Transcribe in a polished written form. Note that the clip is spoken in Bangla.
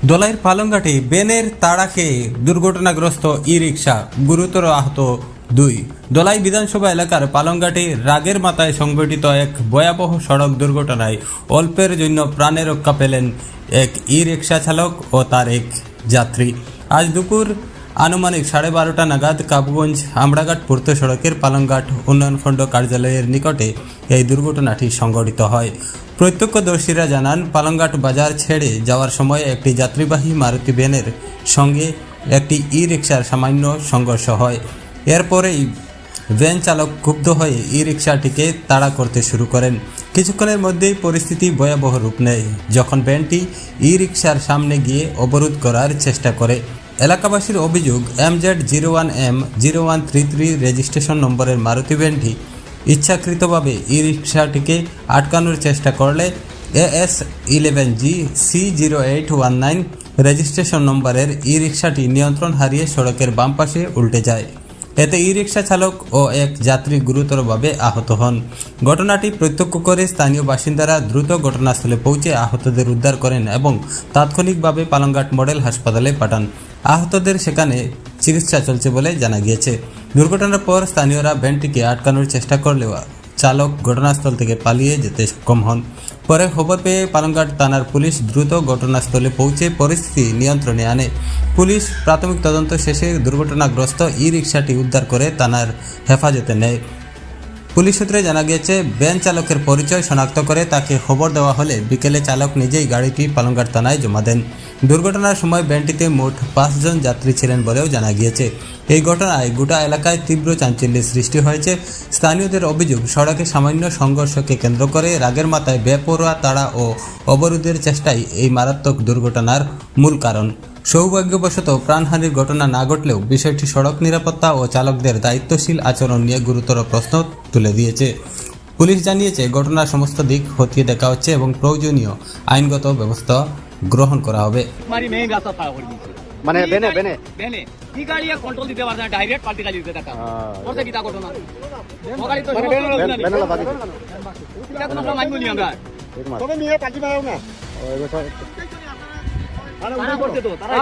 দোলাইয়ের পালংঘাটে বেনের তাড়া খেয়ে দুর্ঘটনাগ্রস্ত ই রিক্সা, গুরুতর আহত 2। দোলাই বিধানসভা এলাকার পালংঘাটে রাগের মাথায় সংঘটিত এক ভয়াবহ সড়ক দুর্ঘটনায় অল্পের জন্য প্রাণে রক্ষা পেলেন এক ই রিক্সা চালক ও তার এক যাত্রী। আজ দুপুর আনুমানিক 12:30 নাগাদ কাবগঞ্জ আমড়াঘাট পূর্ত সড়কের পালংঘাট উন্নয়নখণ্ড কার্যালয়ের নিকটে এই দুর্ঘটনাটি সংঘটিত হয়। প্রত্যক্ষদর্শীরা জানান, পালংঘাট বাজার ছেড়ে যাওয়ার সময় একটি যাত্রীবাহী মারুতি ভ্যানের সঙ্গে একটি ই রিক্সার সামান্য সংঘর্ষ হয়। এরপরেই ভ্যান চালক ক্ষুব্ধ হয়ে ই রিক্সাটিকে তাড়া করতে শুরু করেন। কিছুক্ষণের মধ্যেই পরিস্থিতি ভয়াবহ রূপ নেয় যখন ভ্যানটি ই রিক্সার সামনে গিয়ে অবরোধ করার চেষ্টা করে। এলাকাবাসীর অভিযোগ, MZ01M0133 রেজিস্ট্রেশন নম্বরের মারুতি ভ্যানটি ইচ্ছাকৃতভাবে ই রিক্সাটিকে আটকানোর চেষ্টা করলে AS11G C0819 রেজিস্ট্রেশন নম্বরের ই রিক্সাটি নিয়ন্ত্রণ হারিয়ে সড়কের বাম পাশে উল্টে যায়। এতে ই রিক্সা চালক ও এক যাত্রী গুরুতরভাবে আহত হন। ঘটনাটি প্রত্যক্ষ করে স্থানীয় বাসিন্দারা দ্রুত ঘটনাস্থলে পৌঁছে আহতদের উদ্ধার করেন এবং তাৎক্ষণিকভাবে পালংঘাট মডেল হাসপাতালে পাঠান। আহতদের সেখানে চিকিৎসা চলছে বলে জানা গিয়েছে। দুর্ঘটনার পর স্থানীয়রা ভ্যানটিকে আটকানোর চেষ্টা করলেও চালক ঘটনাস্থল থেকে পালিয়ে যেতে সক্ষম হন। পরে খবর পেয়ে পালংঘাট থানার পুলিশ দ্রুত ঘটনাস্থলে পৌঁছে পরিস্থিতি নিয়ন্ত্রণে আনে। পুলিশ প্রাথমিক তদন্ত শেষে দুর্ঘটনাগ্রস্ত ই রিক্সাটি উদ্ধার করে থানার হেফাজতে নেয়। পুলিশ সূত্রে জানা গিয়েছে, ভ্যান চালকের পরিচয় শনাক্ত করে তাকে খবর দেওয়া হলে বিকেলে চালক নিজেই গাড়িটি পালংঘাট থানায় জমা দেন। দুর্ঘটনার সময় ভ্যানটিতে মোট 5 জন যাত্রী ছিলেন বলেও জানা গিয়েছে। এই ঘটনায় গোটা এলাকায় তীব্র চাঞ্চল্যের সৃষ্টি হয়েছে। স্থানীয়দের অভিযোগ, সড়কে সামান্য সংঘর্ষকে কেন্দ্র করে রাগের মাথায় বেপরোয়া তাড়া ও অবরোধের চেষ্টাই এই মারাত্মক দুর্ঘটনার মূল কারণ। সৌভাগ্যবশত প্রাণহানির ঘটনা না ঘটলেও বিষয়টি সড়ক নিরাপত্তা ও চালকদের দায়িত্বশীল আচরণ নিয়ে গুরুতর প্রশ্ন তুলে দিয়েছে। পুলিশ জানিয়েছে, ঘটনার সমস্ত দিক খতিয়ে দেখা হচ্ছে এবং প্রয়োজনীয় আইনগত ব্যবস্থা গ্রহণ করা হবে। মানে বেনে বেনে বেনে কি গাড়ি কন্ট্রোল দিতে পারছে না, ডাইরেক্ট পাল্টি গাড়ি দিতে টাকা করতে কি তা ঘটনা ও গাড়ি তো বেনে লাগা এটা কোনো মাইন বলি আমরা তবে নিয়ে পাল্টি মারাও না আরে উনি করতে তো তারা